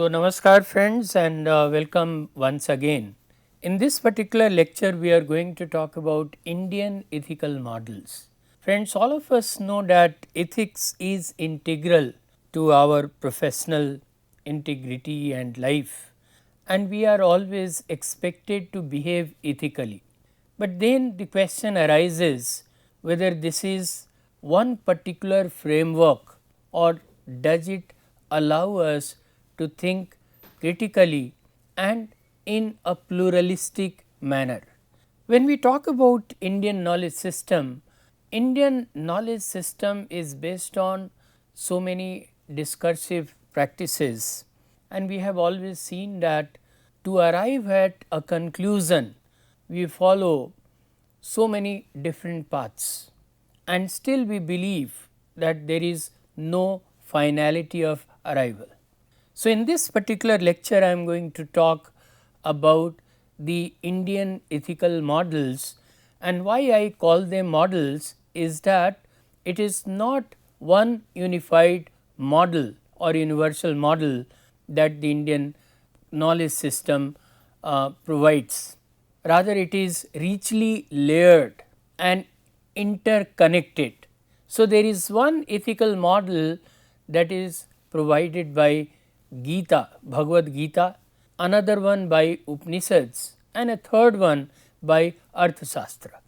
So, namaskar friends and welcome once again. In this particular lecture, we are going to talk about Indian ethical models. Friends, all of us know that ethics is integral to our professional integrity and life, and we are always expected to behave ethically. But then the question arises whether this is one particular framework or does it allow us to think critically and in a pluralistic manner. When we talk about Indian knowledge system is based on so many discursive practices, and we have always seen that to arrive at a conclusion we follow so many different paths, and still we believe that there is no finality of arrival. So, in this particular lecture I am going to talk about the Indian ethical models, and why I call them models is that it is not one unified model or universal model that the Indian knowledge system provides. Rather, it is richly layered and interconnected. So, there is one ethical model that is provided by Gita, Bhagavad Gita, another one by Upanishads, and a third one by Arthashastra.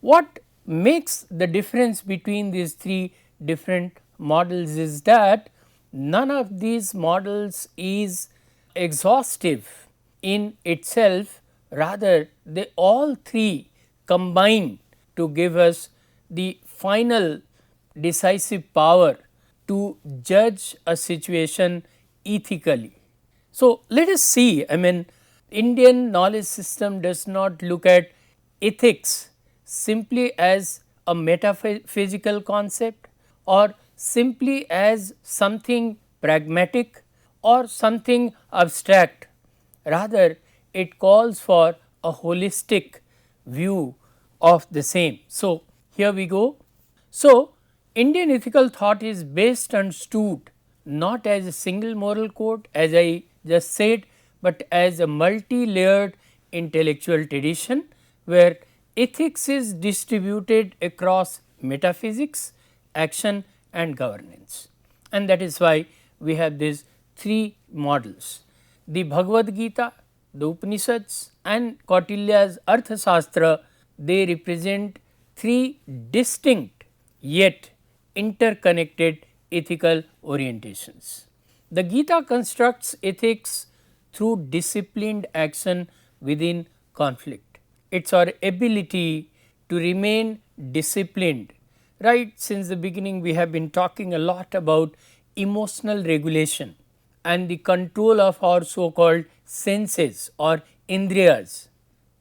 What makes the difference between these three different models is that none of these models is exhaustive in itself, rather they all three combine to give us the final decisive power to judge a situation ethically. So, let us see, Indian knowledge system does not look at ethics simply as a metaphysical concept or simply as something pragmatic or something abstract. Rather, it calls for a holistic view of the same. So, here we go. So, Indian ethical thought is best understood not as a single moral code as I just said, but as a multi-layered intellectual tradition where ethics is distributed across metaphysics, action and governance. And that is why we have these three models. The Bhagavad Gita, the Upanishads and Kautilya's Arthashastra, they represent three distinct yet interconnected ethical orientations. The Gita constructs ethics through disciplined action within conflict. It is our ability to remain disciplined. Right since the beginning we have been talking a lot about emotional regulation and the control of our so called senses or indriyas.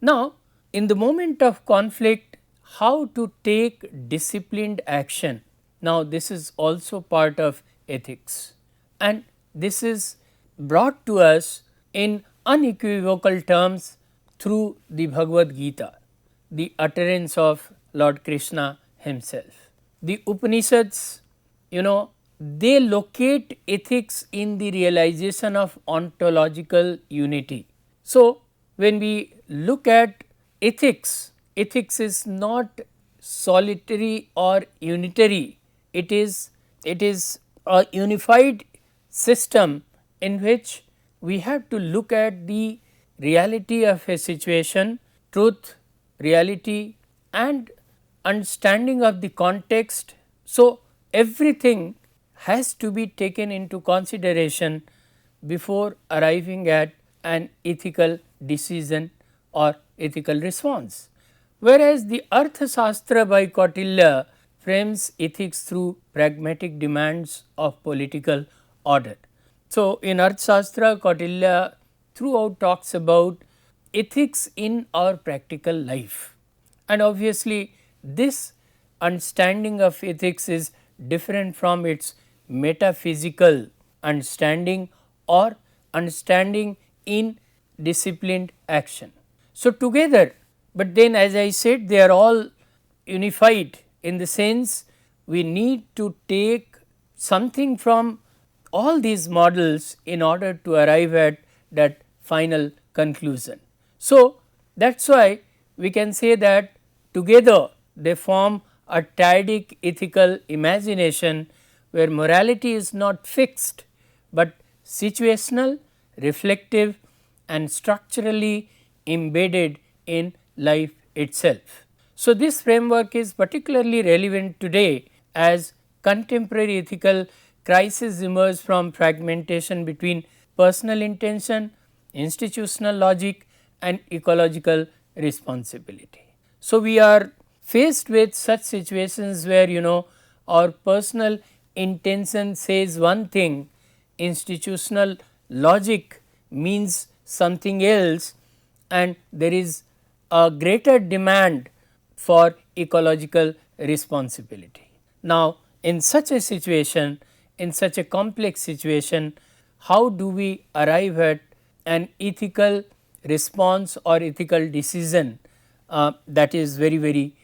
Now, in the moment of conflict, how to take disciplined action. Now, this is also part of ethics, and this is brought to us in unequivocal terms through the Bhagavad Gita, the utterance of Lord Krishna himself. The Upanishads, they locate ethics in the realization of ontological unity. So, when we look at ethics, ethics is not solitary or unitary. It is a unified system in which we have to look at the reality of a situation, truth, reality and understanding of the context. So, everything has to be taken into consideration before arriving at an ethical decision or ethical response. Whereas, the Arthashastra by Kautilya frames ethics through pragmatic demands of political order. So, in Arthashastra, Kautilya throughout talks about ethics in our practical life, and obviously this understanding of ethics is different from its metaphysical understanding or understanding in disciplined action. So, together, but then as I said they are all unified in the sense we need to take something from all these models in order to arrive at that final conclusion. So, that is why we can say that together they form a triadic ethical imagination where morality is not fixed, but situational, reflective and structurally embedded in life itself. So, this framework is particularly relevant today as contemporary ethical crises emerge from fragmentation between personal intention, institutional logic and ecological responsibility. So, we are faced with such situations where our personal intention says one thing, institutional logic means something else, and there is a greater demand for ecological responsibility. Now, in such a situation, in such a complex situation, how do we arrive at an ethical response or ethical decision that is very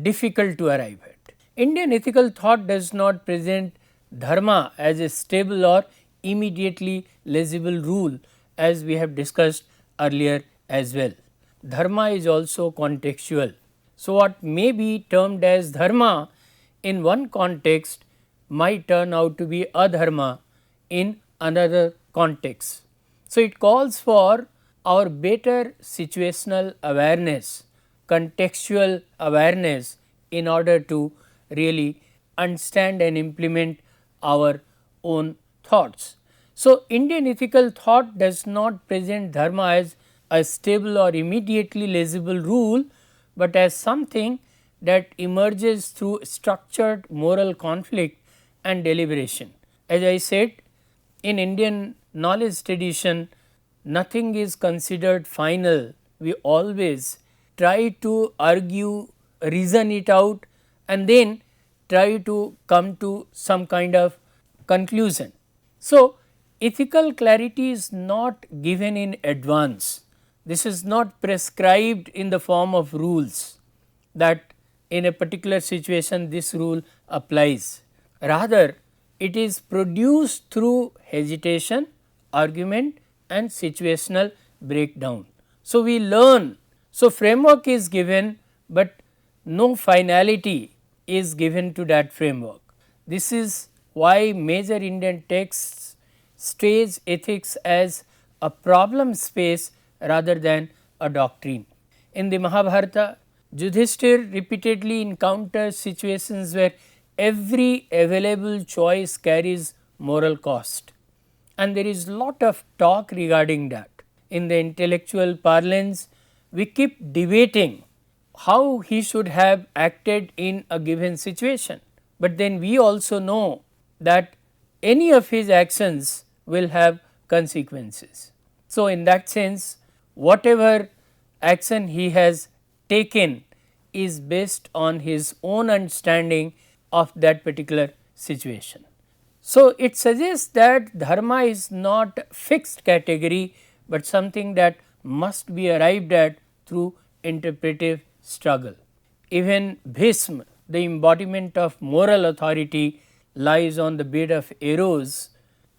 difficult to arrive at? Indian ethical thought does not present dharma as a stable or immediately legible rule, as we have discussed earlier as well. Dharma is also contextual. So, what may be termed as dharma in one context might turn out to be adharma in another context. So, it calls for our better situational awareness, contextual awareness in order to really understand and implement our own thoughts. So, Indian ethical thought does not present dharma as a stable or immediately legible rule, but as something that emerges through structured moral conflict and deliberation. As I said, in Indian knowledge tradition, nothing is considered final. We always try to argue, reason it out and then try to come to some kind of conclusion. So, ethical clarity is not given in advance. This is not prescribed in the form of rules that in a particular situation this rule applies. Rather, it is produced through hesitation, argument and situational breakdown. So, we learn. So, framework is given, but no finality is given to that framework. This is why major Indian texts stage ethics as a problem space rather than a doctrine. In the Mahabharata, Yudhishthir repeatedly encounters situations where every available choice carries moral cost, and there is lot of talk regarding that. In the intellectual parlance, we keep debating how he should have acted in a given situation, but then we also know that any of his actions will have consequences. So, in that sense, whatever action he has taken is based on his own understanding of that particular situation. So, it suggests that dharma is not fixed category, but something that must be arrived at through interpretive struggle. Even Bhisma, the embodiment of moral authority, lies on the bed of arrows,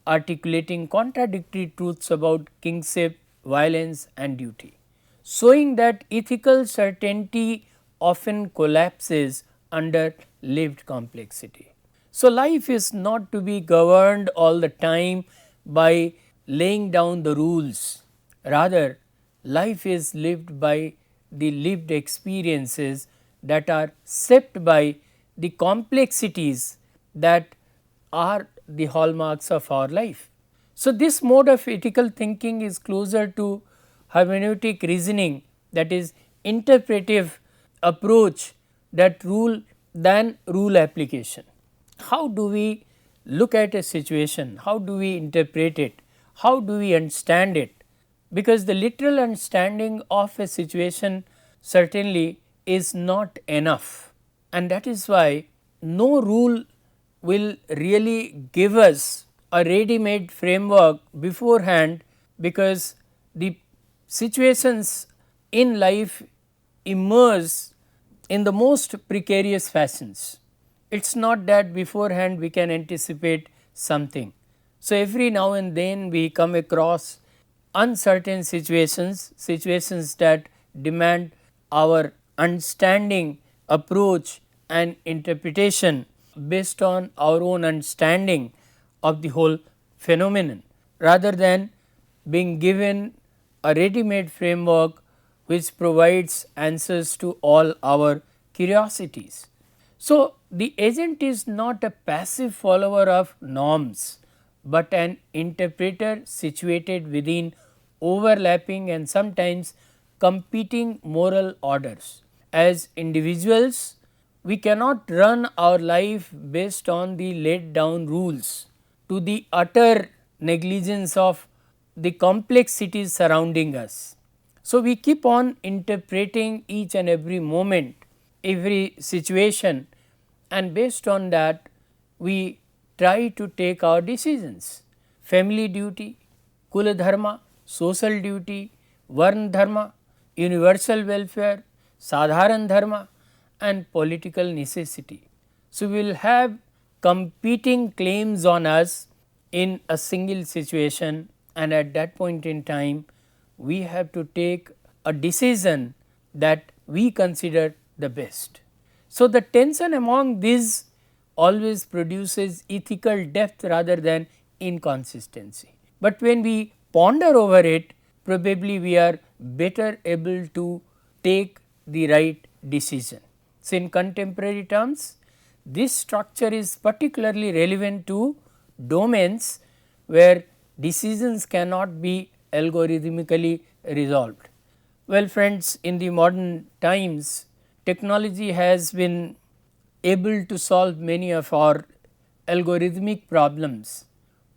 articulating contradictory truths about kingship, violence and duty, showing that ethical certainty often collapses under lived complexity. So, life is not to be governed all the time by laying down the rules, rather life is lived by the lived experiences that are shaped by the complexities that are the hallmarks of our life. So, this mode of ethical thinking is closer to hermeneutic reasoning, that is interpretive approach that rule than rule application. How do we look at a situation? How do we interpret it? How do we understand it? Because the literal understanding of a situation certainly is not enough, and that is why no rule will really give us a ready made framework beforehand, because the situations in life emerge in the most precarious fashions. It is not that beforehand we can anticipate something. So, every now and then we come across uncertain situations, situations that demand our understanding, approach and interpretation based on our own understanding of the whole phenomenon, rather than being given a ready made framework which provides answers to all our curiosities. So, the agent is not a passive follower of norms, but an interpreter situated within overlapping and sometimes competing moral orders. As individuals, we cannot run our life based on the laid down rules to the utter negligence of the complexities surrounding us. So, we keep on interpreting each and every moment, every situation, and based on that we try to take our decisions. Family duty, kula dharma, social duty, varna dharma, universal welfare, sadharan dharma and political necessity. So, we will have competing claims on us in a single situation, and at that point in time we have to take a decision that we consider the best. So, the tension among these always produces ethical depth rather than inconsistency, but when we ponder over it, probably we are better able to take the right decision. So, in contemporary terms, this structure is particularly relevant to domains where decisions cannot be algorithmically resolved. Well friends, in the modern times technology has been able to solve many of our algorithmic problems,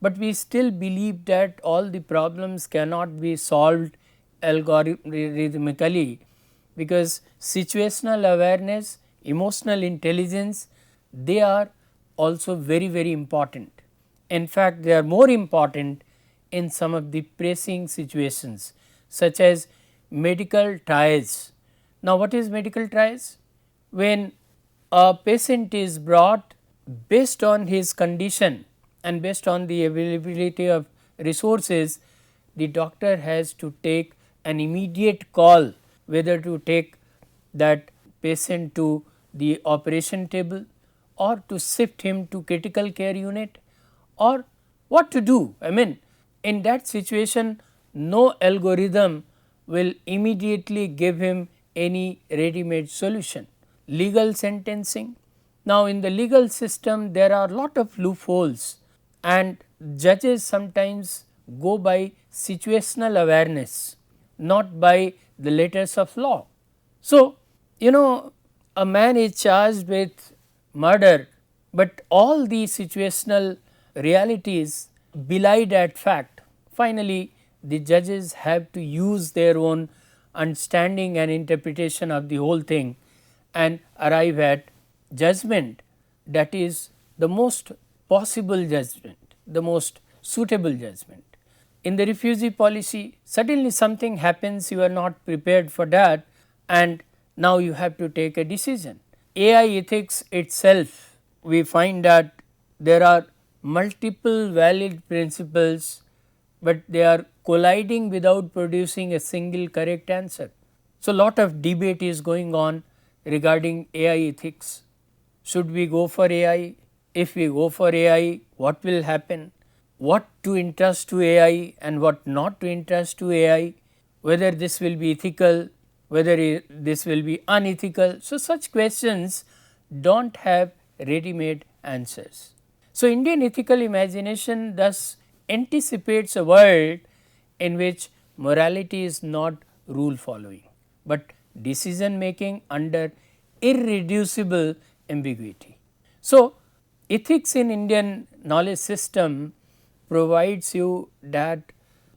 but we still believe that all the problems cannot be solved algorithmically, because situational awareness, emotional intelligence, they are also very important. In fact, they are more important in some of the pressing situations such as medical trials. Now, what is medical trials? When a patient is brought based on his condition and based on the availability of resources, the doctor has to take an immediate call whether to take that patient to the operation table or to shift him to critical care unit or what to do. I mean, in that situation no algorithm will immediately give him any ready made solution. Legal sentencing. Now, in the legal system there are lot of loopholes and judges sometimes go by situational awareness, not by the letters of law. So, a man is charged with murder, but all the situational realities belie that fact. Finally, the judges have to use their own understanding and interpretation of the whole thing and arrive at judgment that is the most possible judgment, the most suitable judgment. In the refugee policy, suddenly something happens, you are not prepared for that and now you have to take a decision. AI ethics itself, we find that there are multiple valid principles, but they are colliding without producing a single correct answer. So, lot of debate is going on regarding AI ethics. Should we go for AI? If we go for AI, what will happen? What to entrust to AI and what not to entrust to AI? Whether this will be ethical, whether this will be unethical. So, such questions do not have ready made answers. So, Indian ethical imagination thus anticipates a world in which morality is not rule following, but decision making under irreducible ambiguity. So, ethics in Indian knowledge system provides you that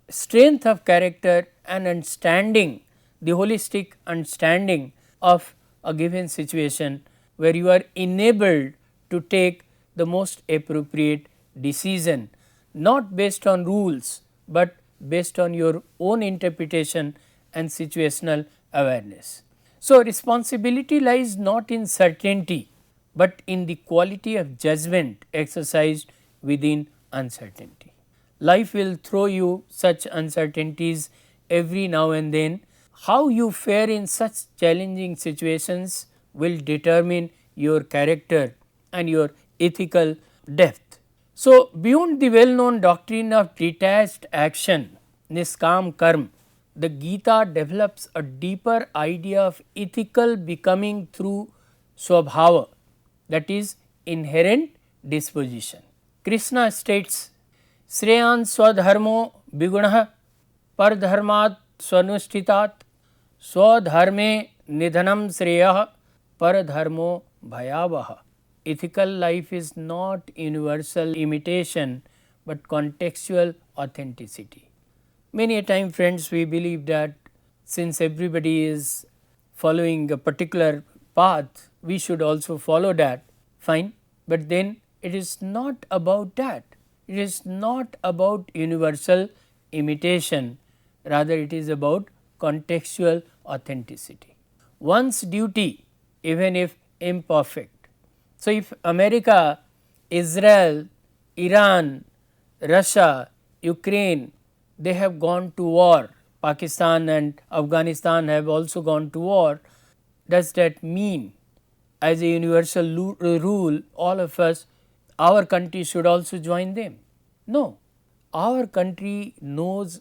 strength of character and understanding, the holistic understanding of a given situation where you are enabled to take the most appropriate decision, not based on rules, but based on your own interpretation and situational awareness. So, responsibility lies not in certainty, but in the quality of judgment exercised within uncertainty. Life will throw you such uncertainties every now and then. How you fare in such challenging situations will determine your character and your ethical depth. So, beyond the well known doctrine of detached action, niskam karma, the Gita develops a deeper idea of ethical becoming through svabhāva, that is inherent disposition. Krishna states, Shreyan swadharmo vigunah pardharmat swanushthitat swadharme nidhanam shreyah paradharmo bhayavaha. Ethical life is not universal imitation, but contextual authenticity. Many a time, friends, we believe that since everybody is following a particular path, we should also follow that, fine, but then it is not about that. It is not about universal imitation, rather it is about contextual authenticity. One's duty, even if imperfect. So, if America, Israel, Iran, Russia, Ukraine, they have gone to war, Pakistan and Afghanistan have also gone to war, does that mean as a universal rule all of us, our country should also join them? No, our country knows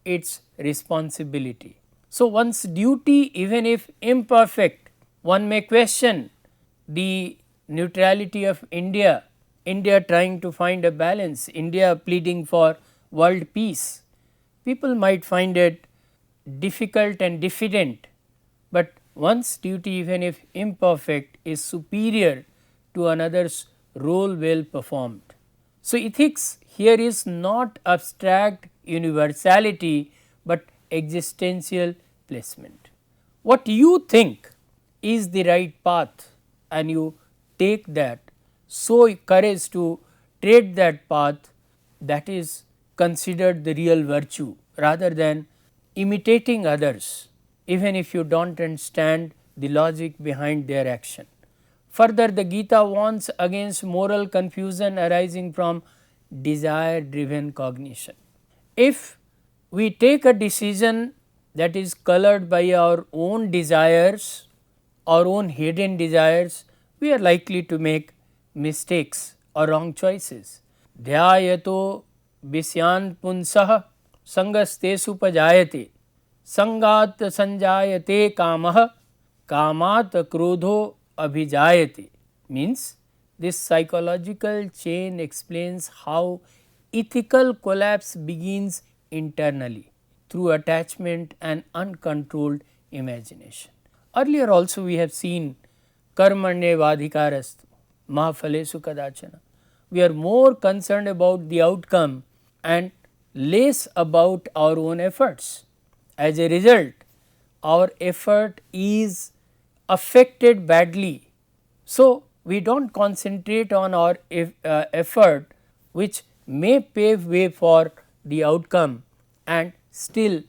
its responsibility. So, one's duty, even if imperfect, one may question the neutrality of India, India trying to find a balance, India pleading for world peace. People might find it difficult and diffident, but one's duty, even if imperfect, is superior to another's role well performed. So, ethics here is not abstract universality, but existential placement. What you think is the right path and you take that, show courage to tread that path, that is considered the real virtue rather than imitating others, even if you do not understand the logic behind their action. Further, the Gita warns against moral confusion arising from desire driven cognition. If we take a decision that is colored by our own desires, our own hidden desires, we are likely to make mistakes or wrong choices. Dhyayato visyan punsah sangastesu pajayate sangat sanjayate kamah kamat krodho abhijayate. Means this psychological chain explains how ethical collapse begins internally through attachment and uncontrolled imagination. Earlier also we have seen karmanyevadhikarastu mahafalesu kadachana. We are more concerned about the outcome and less about our own efforts. As a result, our effort is affected badly. So, we do not concentrate on our effort, which may pave way for the outcome and still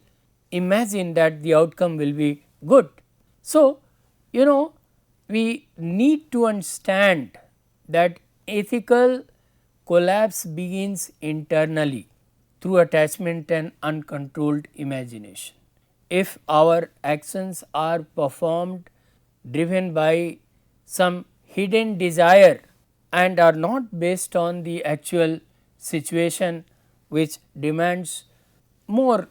imagine that the outcome will be good. So, we need to understand that ethical collapse begins internally through attachment and uncontrolled imagination. If our actions are performed driven by some hidden desire and are not based on the actual situation which demands more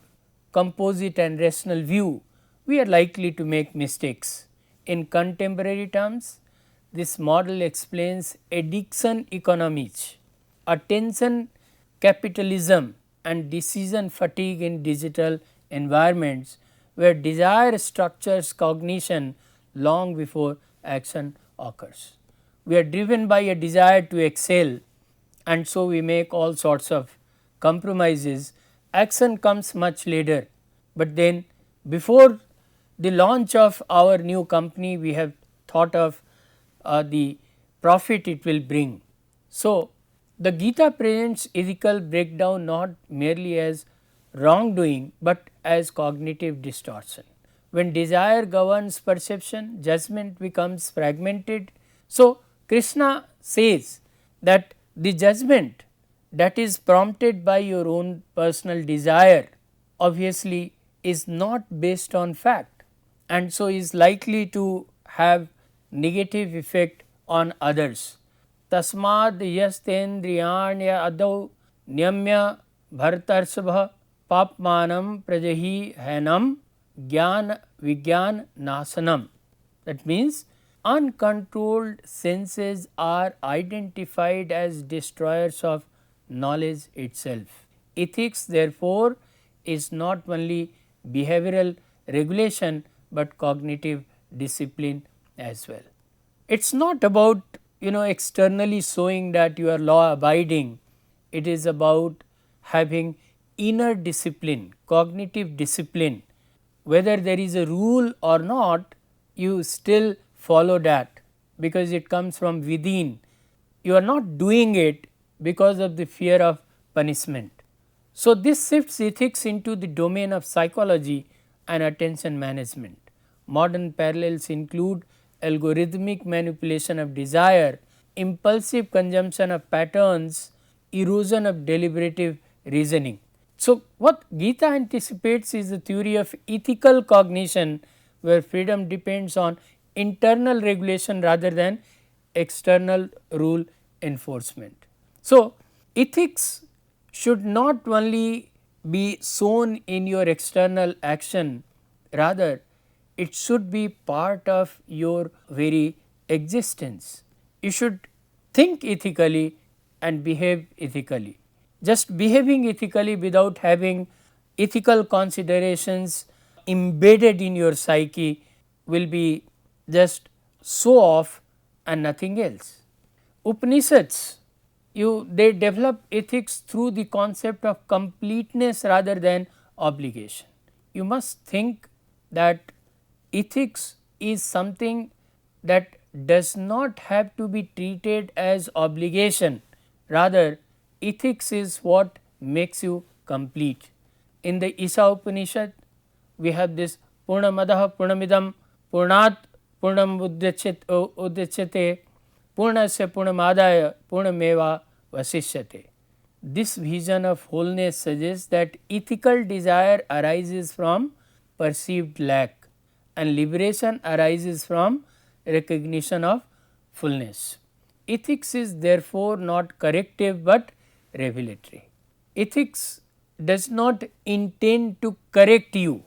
composite and rational view, we are likely to make mistakes. In contemporary terms, this model explains addiction economies, attention capitalism and decision fatigue in digital environments where desire structures cognition long before action occurs. We are driven by a desire to excel, and so we make all sorts of compromises. Action comes much later, but then before the launch of our new company we have thought of the profit it will bring. So, the Gita presents ethical breakdown not merely as wrongdoing, but as cognitive distortion. When desire governs perception, judgment becomes fragmented. So, Krishna says that the judgment that is prompted by your own personal desire obviously is not based on fact, and so is likely to have negative effect on others. Tasmad yastendriyanya adau nyamya bhartarsabha papmanam prajahi hanam gyan vigyan nasanam. That means, uncontrolled senses are identified as destroyers of knowledge itself. Ethics therefore is not only behavioral regulation, but cognitive discipline as well. It is not about externally showing that you are law abiding, it is about having inner discipline, cognitive discipline. Whether there is a rule or not, you still follow that because it comes from within. You are not doing it because of the fear of punishment. So, this shifts ethics into the domain of psychology and attention management. Modern parallels include algorithmic manipulation of desire, impulsive consumption of patterns, erosion of deliberative reasoning. So, what Gita anticipates is the theory of ethical cognition, where freedom depends on internal regulation rather than external rule enforcement. So, ethics should not only be shown in your external action, rather it should be part of your very existence. You should think ethically and behave ethically. Just behaving ethically without having ethical considerations embedded in your psyche will be just show off and nothing else. Upanishads, they develop ethics through the concept of completeness rather than obligation. You must think that ethics is something that does not have to be treated as obligation, rather ethics is what makes you complete. In the Isa Upanishad, we have this Purnamadaha Purnamidam Purnat Purnam Uddachyate Purnasya Purnamadaya Purnameva Vasishyate. This vision of wholeness suggests that ethical desire arises from perceived lack and liberation arises from recognition of fullness. Ethics is therefore not corrective but revelatory. Ethics does not intend to correct you,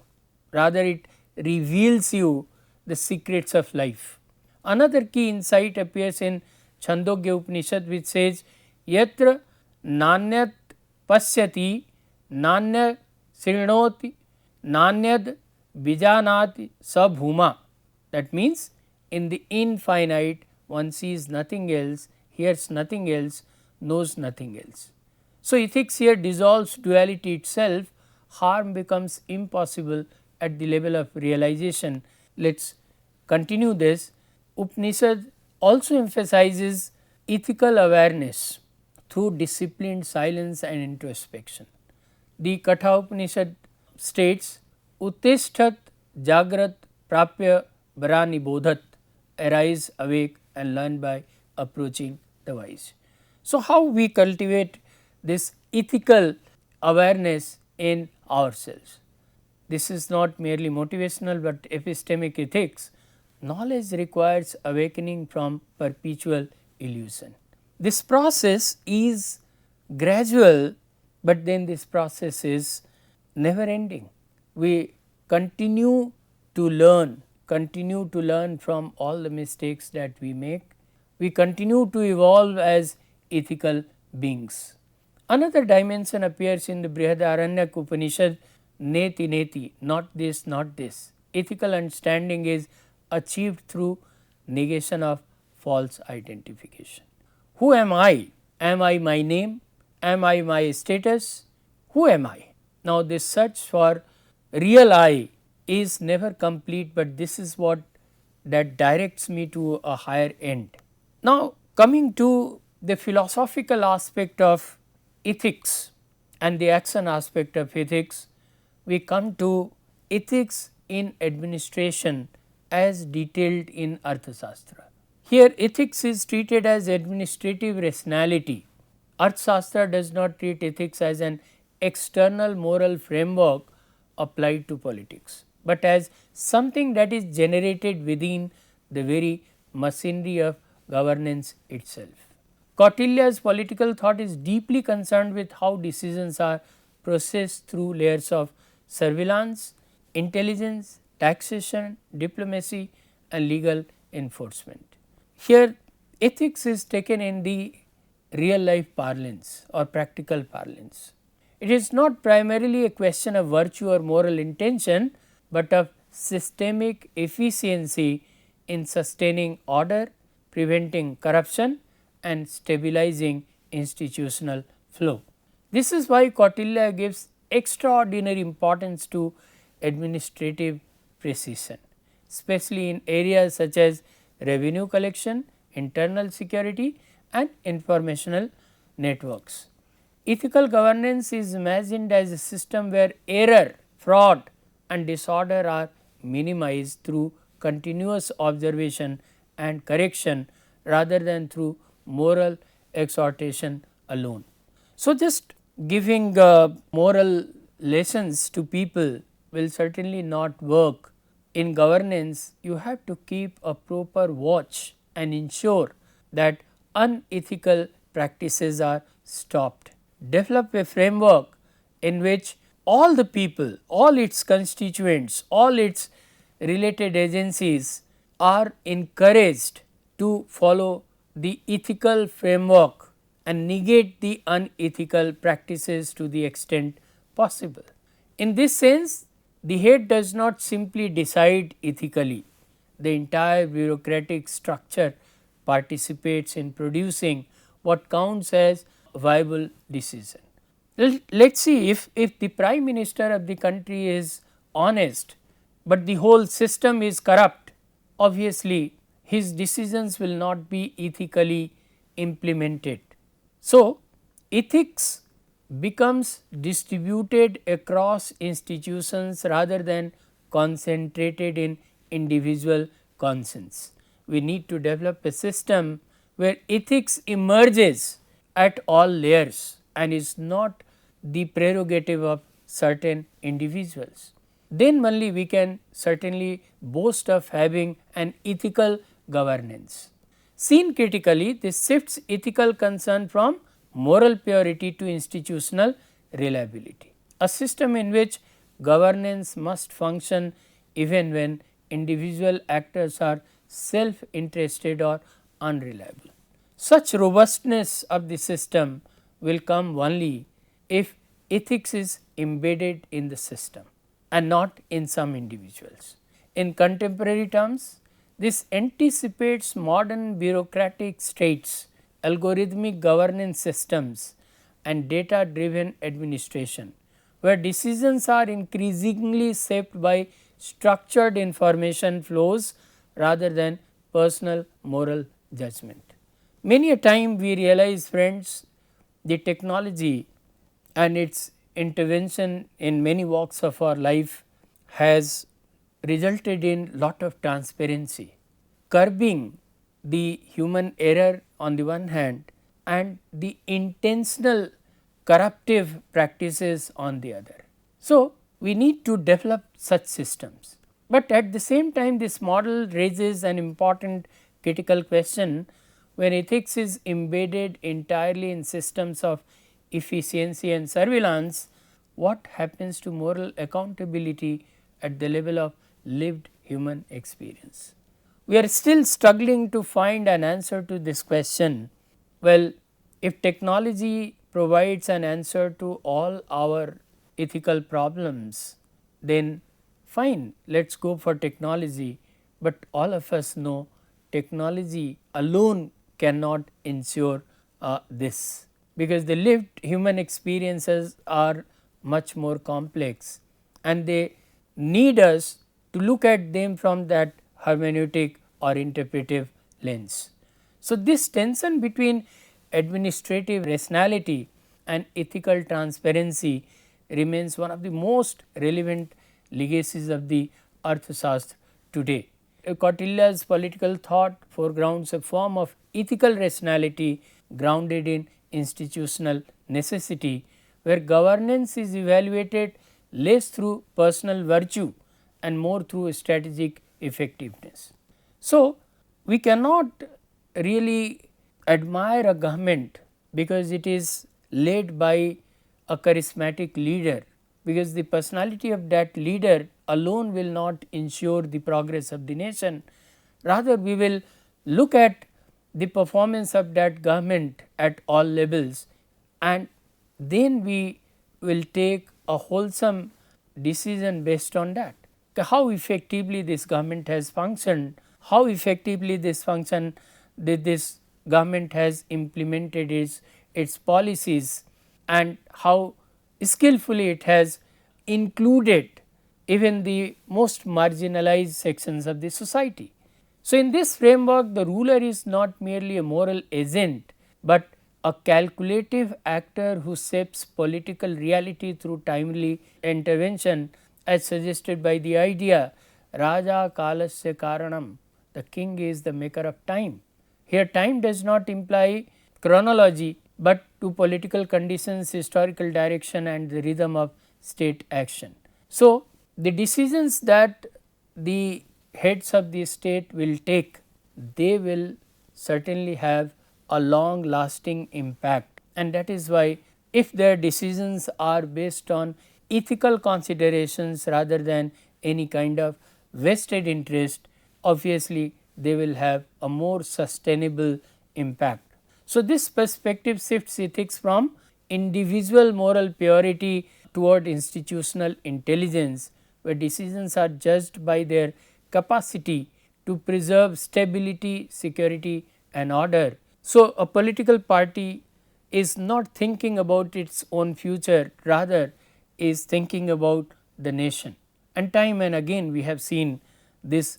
rather it reveals you the secrets of life. Another key insight appears in Chandogya Upanishad, which says yatra nanyat pasyati nanya srinoti nanyad vijanati sabhuma. That means, in the infinite one sees nothing else, hears nothing else, knows nothing else. So, ethics here dissolves duality itself, harm becomes impossible at the level of realization. Let us continue this. Upanishad also emphasizes ethical awareness through disciplined silence and introspection. The Katha Upanishad states, Uttishtat Jagrat Prapya Varani Bodhat, arise, awake and learn by approaching the wise. So, how we cultivate this ethical awareness in ourselves? This is not merely motivational, but epistemic ethics. Knowledge requires awakening from perpetual illusion. This process is gradual, but then this process is never ending. We continue to learn from all the mistakes that we make. We continue to evolve as ethical beings. Another dimension appears in the Brihadaranyaka Upanishad, neti neti, not this, not this. Ethical understanding is achieved through negation of false identification. Who am I? Am I my name? Am I my status? Who am I? Now, this search for real I is never complete, but this is what that directs me to a higher end. Now, coming to the philosophical aspect of ethics and the action aspect of ethics, we come to ethics in administration as detailed in Arthashastra. Here ethics is treated as administrative rationality. Arthashastra does not treat ethics as an external moral framework applied to politics, but as something that is generated within the very machinery of governance itself. Kautilya's political thought is deeply concerned with how decisions are processed through layers of surveillance, intelligence, taxation, diplomacy and legal enforcement. Here ethics is taken in the real life parlance or practical parlance. It is not primarily a question of virtue or moral intention, but of systemic efficiency in sustaining order, preventing corruption and stabilizing institutional flow. This is why Kautilya gives extraordinary importance to administrative precision, especially in areas such as revenue collection, internal security and informational networks. Ethical governance is imagined as a system where error, fraud and disorder are minimized through continuous observation and correction rather than through moral exhortation alone. So, just giving moral lessons to people will certainly not work. In governance, you have to keep a proper watch and ensure that unethical practices are stopped. Develop a framework in which all the people, all its constituents, all its related agencies are encouraged to follow the ethical framework and negate the unethical practices to the extent possible. In this sense, the head does not simply decide ethically, the entire bureaucratic structure participates in producing what counts as viable decision. Let us see if the prime minister of the country is honest, but the whole system is corrupt, obviously his decisions will not be ethically implemented. So, ethics becomes distributed across institutions rather than concentrated in individual conscience. We need to develop a system where ethics emerges at all layers and is not the prerogative of certain individuals. Then only we can certainly boast of having an ethical governance. Seen critically, this shifts ethical concern from moral purity to institutional reliability. A system in which governance must function even when individual actors are self-interested or unreliable. Such robustness of the system will come only if ethics is embedded in the system and not in some individuals. In contemporary terms, this anticipates modern bureaucratic states, algorithmic governance systems and data driven administration, where decisions are increasingly shaped by structured information flows rather than personal moral judgment. Many a time we realize, friends, the technology and its intervention in many walks of our life has resulted in lot of transparency, curbing the human error on the one hand and the intentional corruptive practices on the other. So, we need to develop such systems, but at the same time this model raises an important critical question. When ethics is embedded entirely in systems of efficiency and surveillance, what happens to moral accountability at the level of lived human experience? We are still struggling to find an answer to this question. Well, if technology provides an answer to all our ethical problems, then fine, let us go for technology, but all of us know technology alone cannot ensure this, because the lived human experiences are much more complex and they need us to look at them from that hermeneutic or interpretive lens. So, this tension between administrative rationality and ethical transparency remains one of the most relevant legacies of the Arthashastra today. Kautilya's political thought foregrounds a form of ethical rationality grounded in institutional necessity, where governance is evaluated less through personal virtue and more through strategic effectiveness. So, we cannot really admire a government because it is led by a charismatic leader, because the personality of that leader alone will not ensure the progress of the nation. Rather, we will look at the performance of that government at all levels, and then we will take a wholesome decision based on that. How effectively this government has functioned, how effectively this government has implemented its policies, and how skillfully it has included even the most marginalized sections of the society. So, in this framework, the ruler is not merely a moral agent, but a calculative actor who shapes political reality through timely intervention, as suggested by the idea Raja Kalasya Karanam, the king is the maker of time. Here time does not imply chronology, but to political conditions, historical direction and the rhythm of state action. So, the decisions that the heads of the state will take, they will certainly have a long lasting impact, and that is why if their decisions are based on ethical considerations rather than any kind of vested interest, obviously they will have a more sustainable impact. So, this perspective shifts ethics from individual moral purity toward institutional intelligence, where decisions are judged by their capacity to preserve stability, security and order. So, a political party is not thinking about its own future, rather is thinking about the nation. And time and again we have seen this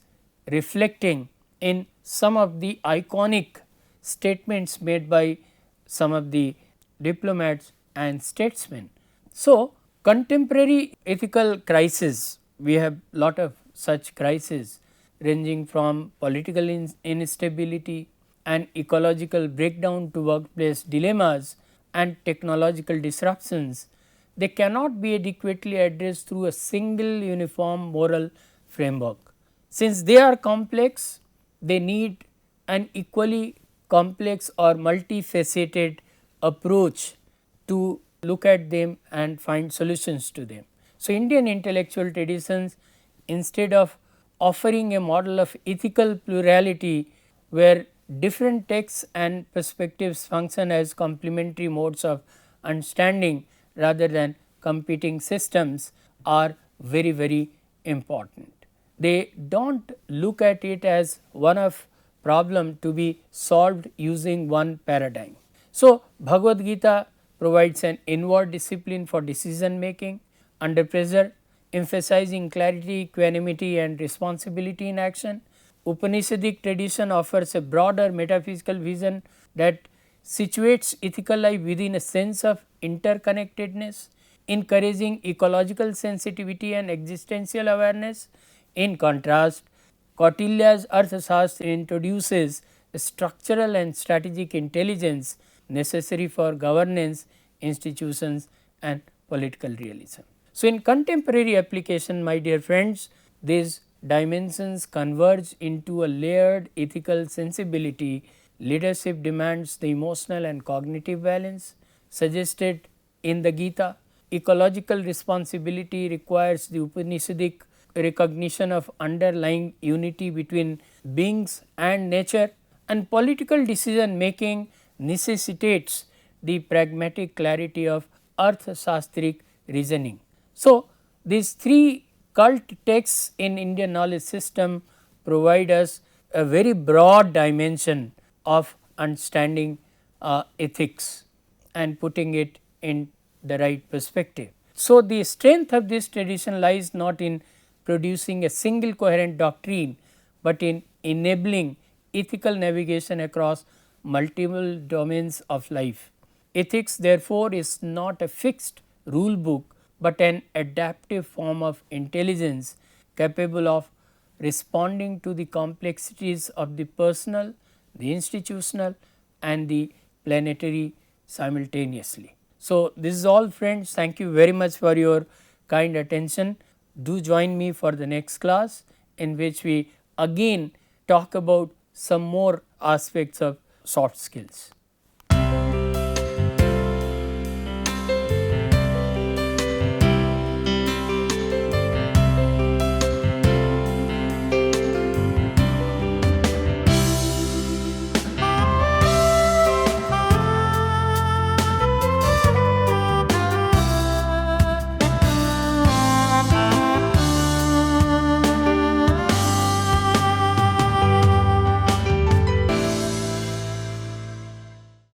reflecting in some of the iconic statements made by some of the diplomats and statesmen. So, contemporary ethical crisis, we have lot of such crises ranging from political instability and ecological breakdown to workplace dilemmas and technological disruptions. They cannot be adequately addressed through a single uniform moral framework. Since they are complex, they need an equally complex or multifaceted approach to look at them and find solutions to them. So, Indian intellectual traditions, instead of offering a model of ethical plurality where different texts and perspectives function as complementary modes of understanding rather than competing systems, are very important. They do not look at it as one of problem to be solved using one paradigm. So, Bhagavad Gita provides an inward discipline for decision making under pressure, emphasizing clarity, equanimity and responsibility in action. Upanishadic tradition offers a broader metaphysical vision that situates ethical life within a sense of interconnectedness, encouraging ecological sensitivity and existential awareness. In contrast, Kautilya's Arthashastra introduces structural and strategic intelligence necessary for governance, institutions and political realism. So, in contemporary application, my dear friends, these dimensions converge into a layered ethical sensibility. Leadership demands the emotional and cognitive balance suggested in the Gita. Ecological responsibility requires the Upanishadic recognition of underlying unity between beings and nature, and political decision making necessitates the pragmatic clarity of Arthashastric reasoning. So, these three cult texts in Indian knowledge system provide us a very broad dimension of understanding ethics and putting it in the right perspective. So, the strength of this tradition lies not in producing a single coherent doctrine, but in enabling ethical navigation across multiple domains of life. Ethics therefore is not a fixed rule book, but an adaptive form of intelligence capable of responding to the complexities of the personal, the institutional and the planetary simultaneously. So, this is all friends, thank you very much for your kind attention. Do join me for the next class, in which we again talk about some more aspects of soft skills.